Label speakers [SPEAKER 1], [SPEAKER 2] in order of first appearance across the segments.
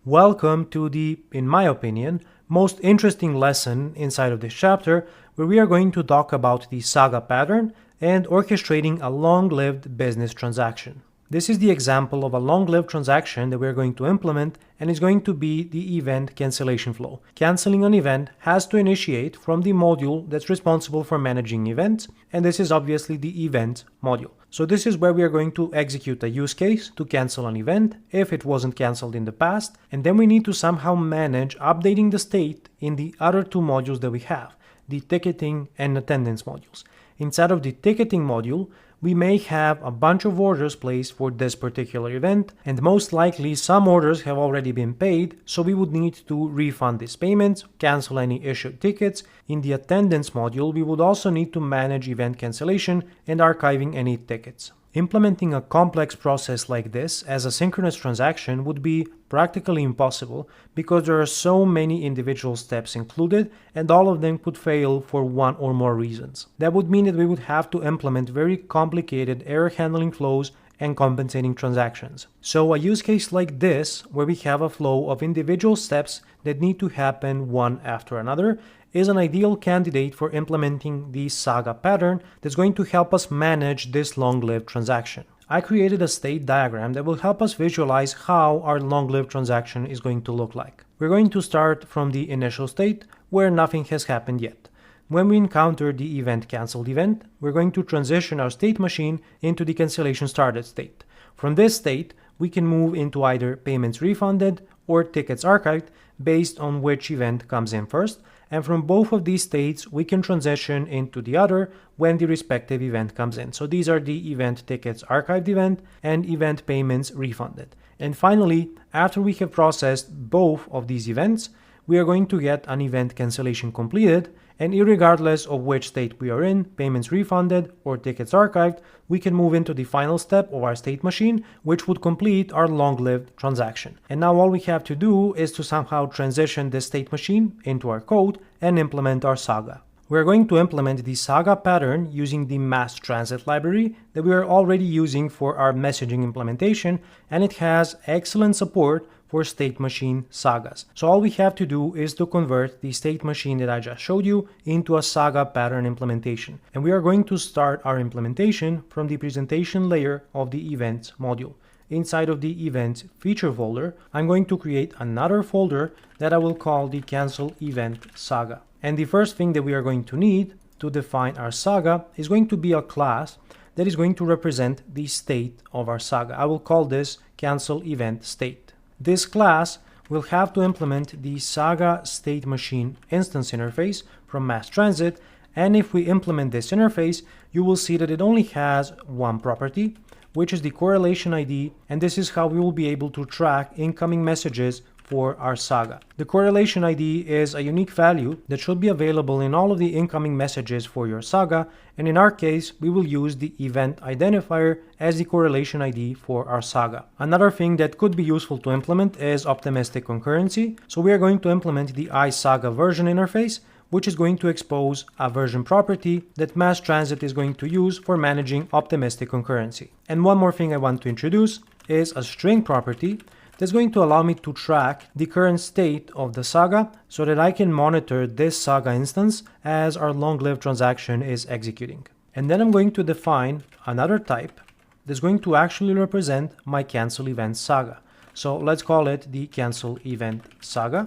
[SPEAKER 1] Welcome to the, in my opinion, most interesting lesson inside of this chapter, where we are going to talk about the saga pattern and orchestrating a long-lived business transaction. This is the example of a long-lived transaction that we are going to implement, and it's going to be the event cancellation flow. Canceling an event has to initiate from the module that's responsible for managing events, and this is obviously the event module. So this is where we are going to execute a use case to cancel an event if it wasn't canceled in the past, and then we need to somehow manage updating the state in the other two modules that we have, the ticketing and attendance modules. Inside of the ticketing module, we may have a bunch of orders placed for this particular event, and most likely some orders have already been paid, so we would need to refund these payments, cancel any issued tickets. In the attendance module, we would also need to manage event cancellation and archiving any tickets. Implementing a complex process like this as a synchronous transaction would be practically impossible because there are so many individual steps included and all of them could fail for one or more reasons. That would mean that we would have to implement very complicated error handling flows and compensating transactions. So a use case like this, where we have a flow of individual steps that need to happen one after another, is an ideal candidate for implementing the saga pattern that's going to help us manage this long-lived transaction. I created a state diagram that will help us visualize how our long-lived transaction is going to look like. We're going to start from the initial state where nothing has happened yet. When we encounter the event canceled event, we're going to transition our state machine into the cancellation started state. From this state, we can move into either payments refunded or tickets archived based on which event comes in first, and from both of these states we can transition into the other when the respective event comes in. So these are the event tickets archived event and event payments refunded. And finally, after we have processed both of these events, we are going to get an event cancellation completed, and irregardless of which state we are in, payments refunded or tickets archived, we can move into the final step of our state machine, which would complete our long-lived transaction. And now all we have to do is to somehow transition this state machine into our code and implement our saga. We're going to implement the saga pattern using the mass transit library that we are already using for our messaging implementation, and it has excellent support for state machine sagas. So all we have to do is to convert the state machine that I just showed you into a saga pattern implementation. And we are going to start our implementation from the presentation layer of the events module. Inside of the events feature folder, I'm going to create another folder that I will call the cancel event saga. And the first thing that we are going to need to define our saga is going to be a class that is going to represent the state of our saga. I will call this cancel event state. This class will have to implement the Saga State Machine instance interface from Mass Transit, and if we implement this interface, you will see that it only has one property, which is the correlation ID, and this is how we will be able to track incoming messages for our saga. The correlation ID is a unique value that should be available in all of the incoming messages for your saga, and in our case, we will use the event identifier as the correlation ID for our saga. Another thing that could be useful to implement is optimistic concurrency, so we are going to implement the iSaga version interface, which is going to expose a version property that Mass Transit is going to use for managing optimistic concurrency. And one more thing I want to introduce is a string property that's going to allow me to track the current state of the saga so that I can monitor this saga instance as our long-lived transaction is executing. And then I'm going to define another type that's going to actually represent my cancel event saga. So let's call it the cancel event saga.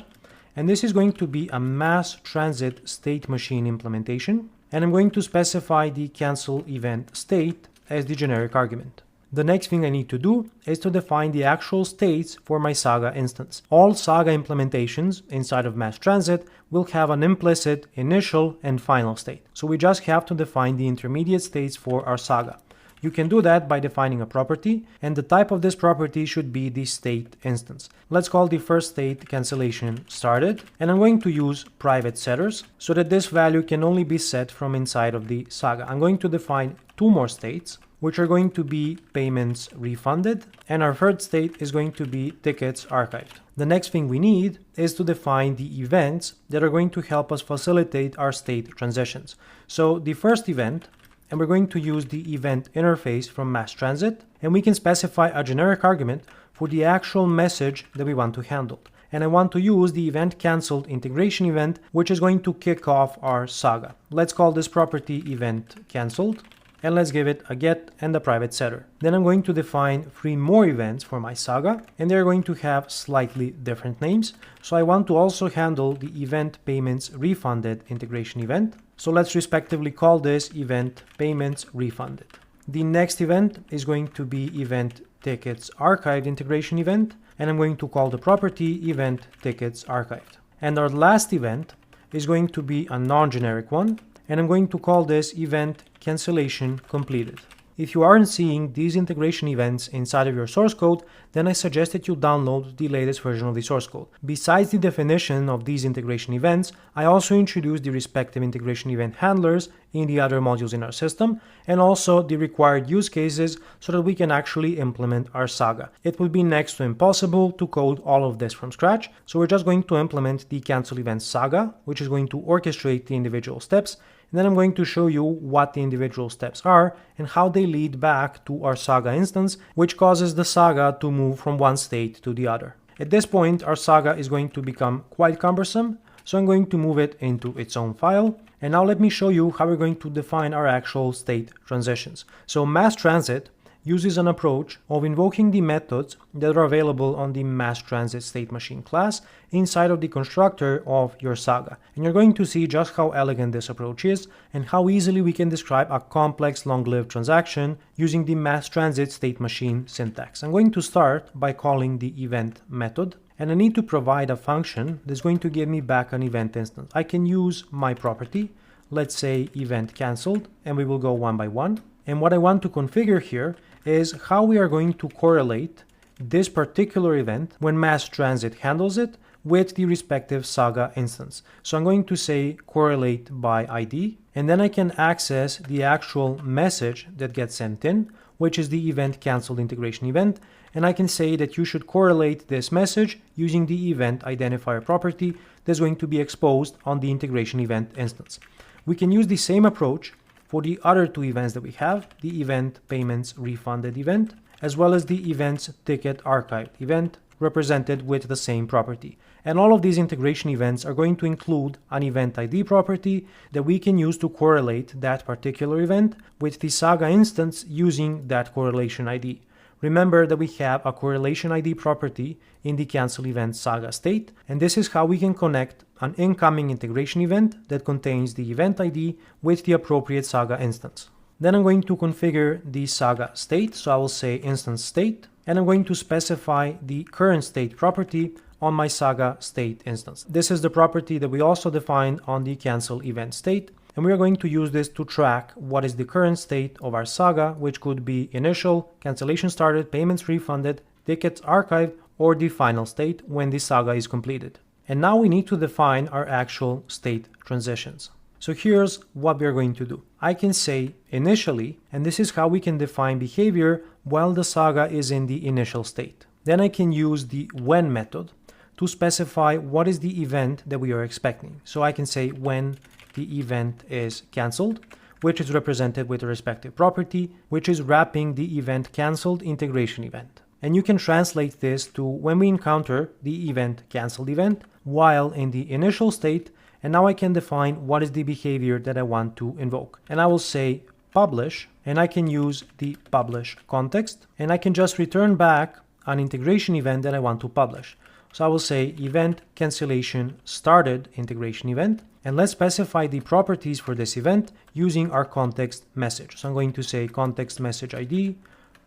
[SPEAKER 1] And this is going to be a mass transit state machine implementation. And I'm going to specify the cancel event state as the generic argument. The next thing I need to do is to define the actual states for my Saga instance. All Saga implementations inside of Mass Transit will have an implicit initial and final state. So we just have to define the intermediate states for our Saga. You can do that by defining a property, and the type of this property should be the state instance. Let's call the first state cancellation started, and I'm going to use private setters so that this value can only be set from inside of the Saga. I'm going to define two more states, which are going to be payments refunded, and our third state is going to be tickets archived. The next thing we need is to define the events that are going to help us facilitate our state transitions. So the first event, and we're going to use the event interface from Mass Transit, and we can specify a generic argument for the actual message that we want to handle. And I want to use the event cancelled integration event, which is going to kick off our saga. Let's call this property event cancelled, and let's give it a get and a private setter. Then I'm going to define 3 more events for my saga, and they're going to have slightly different names. So I want to also handle the event payments refunded integration event. So let's respectively call this event payments refunded. The next event is going to be event tickets archived integration event, and I'm going to call the property event tickets archived. And our last event is going to be a non-generic one, and I'm going to call this event cancellation completed. If you aren't seeing these integration events inside of your source code, then I suggest that you download the latest version of the source code. Besides the definition of these integration events, I also introduced the respective integration event handlers in the other modules in our system, and also the required use cases so that we can actually implement our saga. It would be next to impossible to code all of this from scratch, so we're just going to implement the cancel event saga, which is going to orchestrate the individual steps. And then I'm going to show you what the individual steps are and how they lead back to our saga instance, which causes the saga to move from one state to the other. At this point, our saga is going to become quite cumbersome, so I'm going to move it into its own file. And now let me show you how we're going to define our actual state transitions. So mass transit uses an approach of invoking the methods that are available on the mass transit state machine class inside of the constructor of your saga. And you're going to see just how elegant this approach is and how easily we can describe a complex long-lived transaction using the mass transit state machine syntax. I'm going to start by calling the event method, and I need to provide a function that's going to give me back an event instance. I can use my property, let's say event cancelled, and we will go one by one. And what I want to configure here is how we are going to correlate this particular event when mass transit handles it with the respective saga instance. So I'm going to say correlate by ID, and then I can access the actual message that gets sent in, which is the event cancelled integration event, and I can say that you should correlate this message using the event identifier property that's going to be exposed on the integration event instance. We can use the same approach for the other 2 events that we have, the event payments refunded event, as well as the events ticket archived event, represented with the same property. And all of these integration events are going to include an event ID property that we can use to correlate that particular event with the saga instance using that correlation ID. Remember that we have a correlation ID property in the cancel event saga state, and this is how we can connect an incoming integration event that contains the event ID with the appropriate saga instance. Then I'm going to configure the saga state, so I will say instance state, and I'm going to specify the current state property on my saga state instance. This is the property that we also defined on the cancel event state, and we are going to use this to track what is the current state of our saga, which could be initial, cancellation started, payments refunded, tickets archived, or the final state when the saga is completed. And now we need to define our actual state transitions. So here's what we're going to do. I can say initially, and this is how we can define behavior while the saga is in the initial state. Then I can use the when method to specify what is the event that we are expecting. So I can say when the event is cancelled, which is represented with a respective property, which is wrapping the event cancelled integration event. And you can translate this to when we encounter the event cancelled event while in the initial state, and now I can define what is the behavior that I want to invoke. And I will say publish, and I can use the publish context, and I can just return back an integration event that I want to publish. So I will say event cancellation started integration event, and let's specify the properties for this event using our context message. So I'm going to say context message ID,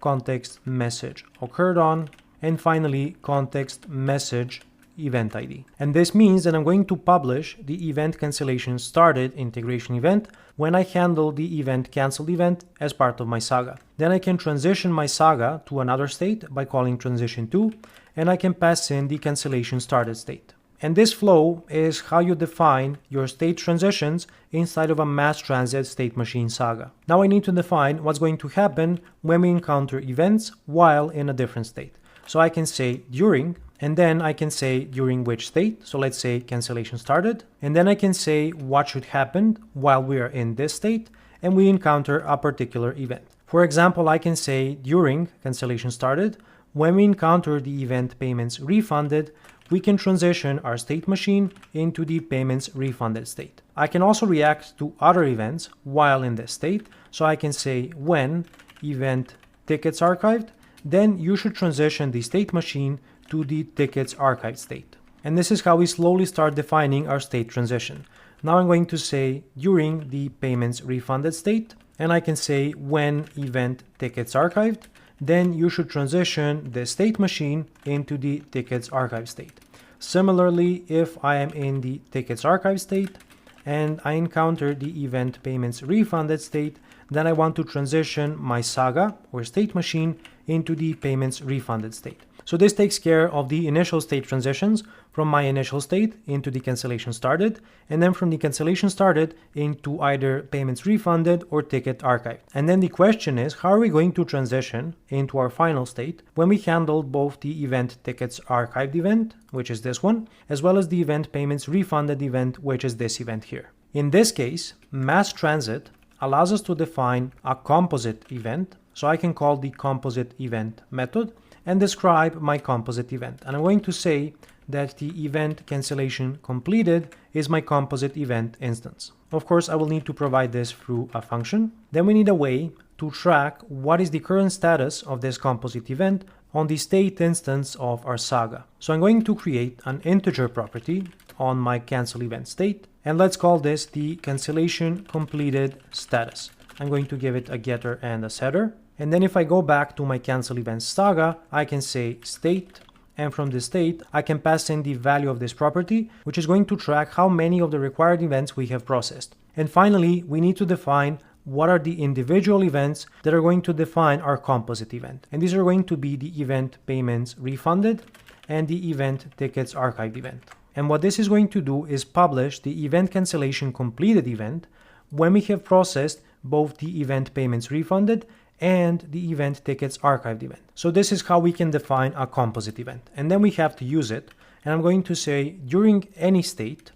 [SPEAKER 1] context message occurred on, and finally context message event ID. And this means that I'm going to publish the event cancellation started integration event when I handle the event canceled event as part of my saga. Then I can transition my saga to another state by calling transition2, and I can pass in the cancellation started state. And this flow is how you define your state transitions inside of a mass transit state machine saga. Now I need to define what's going to happen when we encounter events while in a different state. So I can say during, and then I can say during which state. So let's say cancellation started, and then I can say what should happen while we are in this state and we encounter a particular event. For example, I can say during cancellation started, when we encounter the event payments refunded, we can transition our state machine into the payments refunded state. I can also react to other events while in this state, so I can say when event tickets archived, then you should transition the state machine to the tickets archived state. And this is how we slowly start defining our state transition. Now I'm going to say during the payments refunded state, and I can say when event tickets archived, then you should transition the state machine into the tickets archive state. Similarly, if I am in the tickets archive state and I encounter the event payments refunded state, then I want to transition my Saga or state machine into the payments refunded state. So this takes care of the initial state transitions from my initial state into the cancellation started, and then from the cancellation started into either payments refunded or ticket archived. And then the question is, how are we going to transition into our final state when we handled both the event tickets archived event, which is this one, as well as the event payments refunded event, which is this event here. In this case, mass transit allows us to define a composite event, so I can call the composite event method and describe my composite event. And I'm going to say that the event cancellation completed is my composite event instance. Of course, I will need to provide this through a function. Then we need a way to track what is the current status of this composite event on the state instance of our Saga. So I'm going to create an integer property on my cancel event state, and let's call this the cancellation completed status. I'm going to give it a getter and a setter. And then if I go back to my cancel event Saga, I can say state, and from the state, I can pass in the value of this property, which is going to track how many of the required events we have processed. And finally, we need to define what are the individual events that are going to define our composite event. And these are going to be the event payments refunded and the event tickets archived event. And what this is going to do is publish the event cancellation completed event when we have processed both the event payments refunded and the event tickets archived event. So this is how we can define a composite event. And then we have to use it. And I'm going to say during any state,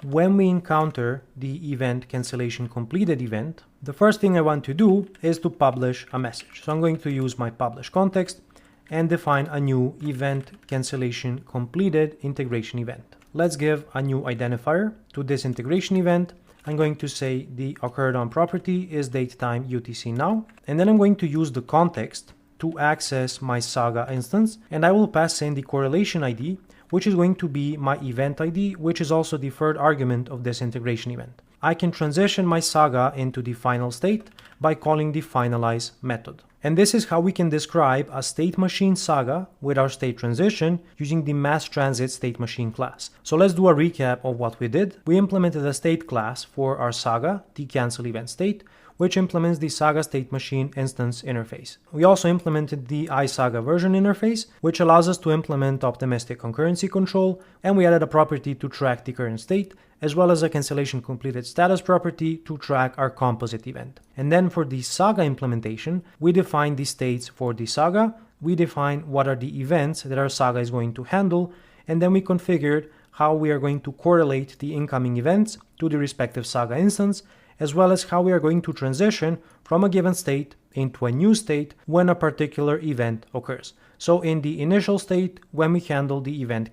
[SPEAKER 1] when we encounter the event cancellation completed event, the first thing I want to do is to publish a message. So I'm going to use my publish context and define a new event cancellation completed integration event. Let's give a new identifier to this integration event. I'm going to say the occurred on property is datetime UTC now, and then I'm going to use the context to access my Saga instance, and I will pass in the correlation ID, which is going to be my event ID, which is also the third argument of this integration event. I can transition my Saga into the final state by calling the finalize method. And this is how we can describe a state machine Saga with our state transition using the mass transit state machine class. So let's do a recap of what we did. We implemented a state class for our Saga, the cancel event state, which implements the Saga state machine instance interface. We also implemented the iSaga version interface, which allows us to implement optimistic concurrency control, and we added a property to track the current state, as well as a cancellation completed status property to track our composite event. And then for the Saga implementation, we define the states for the Saga, we define what are the events that our Saga is going to handle, and then we configured how we are going to correlate the incoming events to the respective Saga instance, as well as how we are going to transition from a given state into a new state when a particular event occurs. So in the initial state, when we handle the event